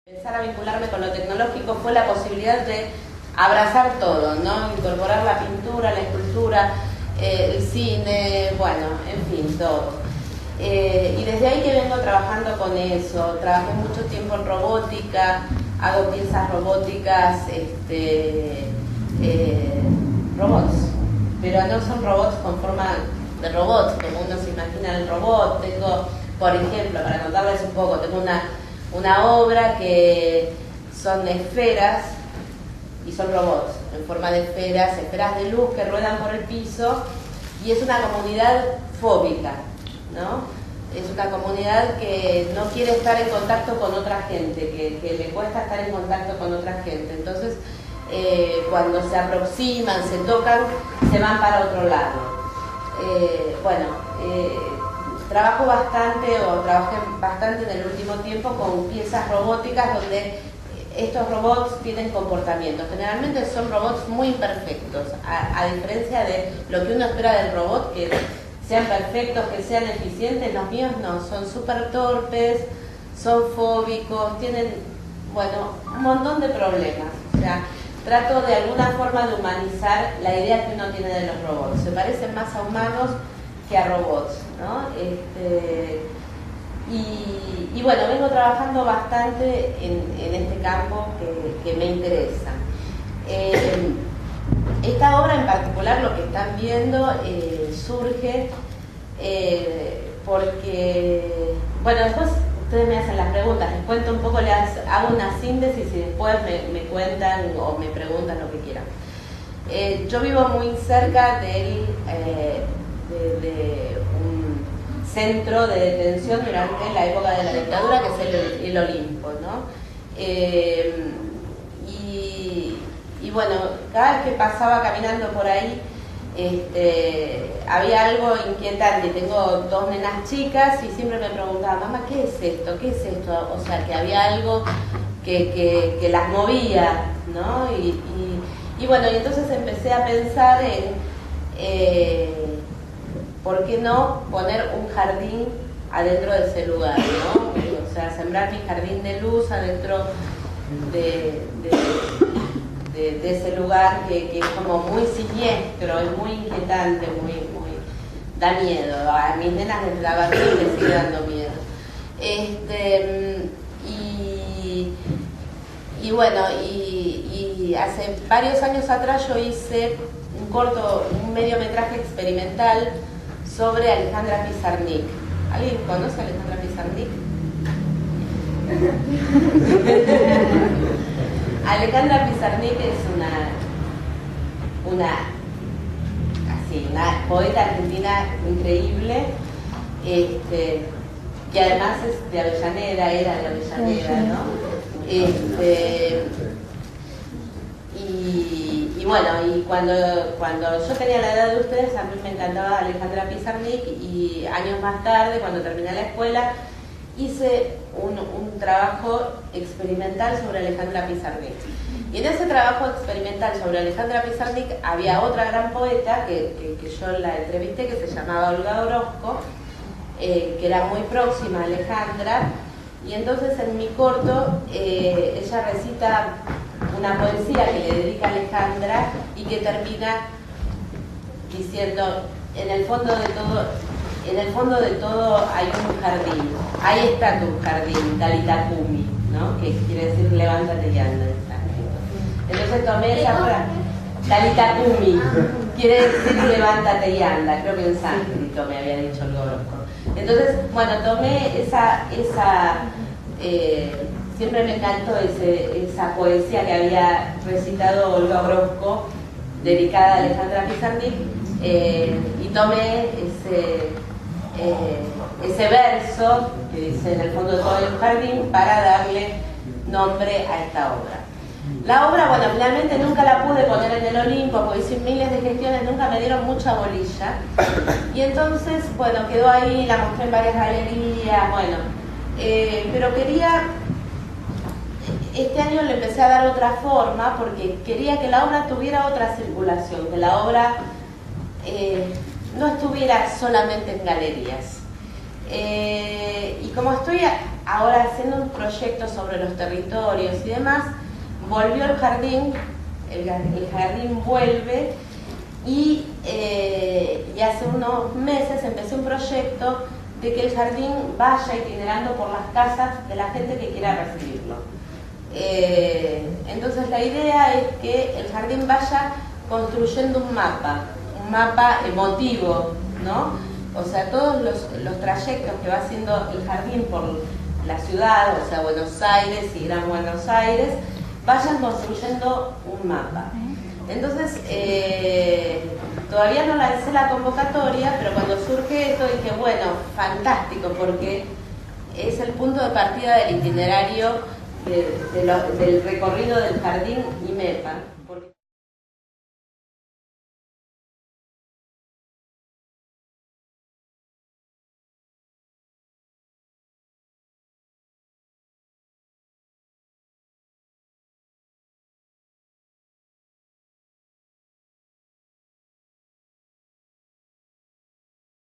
Empezar a vincularme con lo tecnológico fue la posibilidad de abrazar todo, ¿no? Incorporar la pintura, la escultura, el cine, bueno, en fin, todo. Y desde ahí que vengo trabajando con eso. Trabajé mucho tiempo en robótica, hago piezas robóticas, robots, pero no son robots con forma de robots, como uno se imagina el robot. Tengo, por ejemplo, para contarles un poco, tengo una obra que son esferas y son robots en forma de esferas de luz que ruedan por el piso, y es una comunidad fóbica, ¿no? Es una comunidad que no quiere estar en contacto con otra gente, que le cuesta estar en contacto con otra gente. Entonces, cuando se aproximan, se tocan, se van para otro lado. Trabajo bastante, o trabajé bastante en el último tiempo con piezas robóticas donde estos robots tienen comportamientos. Generalmente son robots muy imperfectos, a diferencia de lo que uno espera del robot, que sean perfectos, que sean eficientes. Los míos no, son súper torpes, son fóbicos, tienen, bueno, un montón de problemas. O sea, trato de alguna forma de humanizar la idea que uno tiene de los robots. Se parecen más a humanos que a robots, ¿no? Y bueno, vengo trabajando bastante en este campo que me interesa. Esta obra en particular, lo que están viendo, surge porque, bueno, después ustedes me hacen las preguntas, les cuento un poco, les hago una síntesis y después me cuentan o me preguntan lo que quieran. Yo vivo muy cerca de un centro de detención durante la época de la dictadura, que es el Olimpo, ¿no? Y bueno, cada vez que pasaba caminando por ahí, había algo inquietante. Tengo dos nenas chicas y siempre me preguntaba, mamá, ¿qué es esto? ¿Qué es esto? O sea, que había algo que las movía, ¿no? Y bueno, y entonces empecé a pensar en ¿por qué no poner un jardín adentro de ese lugar, ¿no? O sea, sembrar mi jardín de luz adentro de ese lugar que es como muy siniestro, es muy inquietante, muy da miedo. A mis nenas les daba miedo y les sigue dando miedo. Y bueno, y hace varios años atrás yo hice un mediometraje experimental sobre Alejandra Pizarnik. ¿Alguien conoce a Alejandra Pizarnik? Alejandra Pizarnik es una poeta argentina increíble, que además es de Avellaneda, era de Avellaneda, ¿no? Y bueno, y cuando yo tenía la edad de ustedes, a mí me encantaba Alejandra Pizarnik, y años más tarde, cuando terminé la escuela, hice un trabajo experimental sobre Alejandra Pizarnik. Y en ese trabajo experimental sobre Alejandra Pizarnik había otra gran poeta que yo la entrevisté, que se llamaba Olga Orozco, que era muy próxima a Alejandra. Y entonces en mi corto ella recita una poesía que le dedica a Alejandra y que termina diciendo: en el fondo de todo hay un jardín, ahí está tu jardín, Talita Kumi, ¿no? Que quiere decir levántate y anda. Entonces tomé esa frase, Talita Kumi, quiere decir levántate y anda, creo que en sánscrito me había dicho el Orozco. Entonces, bueno, tomé siempre me encantó esa poesía que había recitado Olga Orozco, dedicada a Alejandra Pizarnik, y tomé ese verso que dice: en el fondo de todo hay un jardín, para darle nombre a esta obra. La obra, bueno, finalmente nunca la pude poner en el Olimpo porque hice miles de gestiones, nunca me dieron mucha bolilla, y entonces, bueno, quedó ahí, la mostré en varias galerías, bueno, pero este año le empecé a dar otra forma porque quería que la obra tuviera otra circulación, que la obra no estuviera solamente en galerías. Y como estoy ahora haciendo un proyecto sobre los territorios y demás, volvió el jardín vuelve y hace unos meses empecé un proyecto de que el jardín vaya itinerando por las casas de la gente que quiera recibirlo. Entonces la idea es que el jardín vaya construyendo un mapa emotivo, ¿no? O sea, todos los trayectos que va haciendo el jardín por la ciudad, o sea, Buenos Aires y Gran Buenos Aires, vayan construyendo un mapa. Entonces, todavía no lancé la convocatoria, pero cuando surge esto dije, bueno, fantástico, porque es el punto de partida del itinerario del recorrido del jardín IMEPA.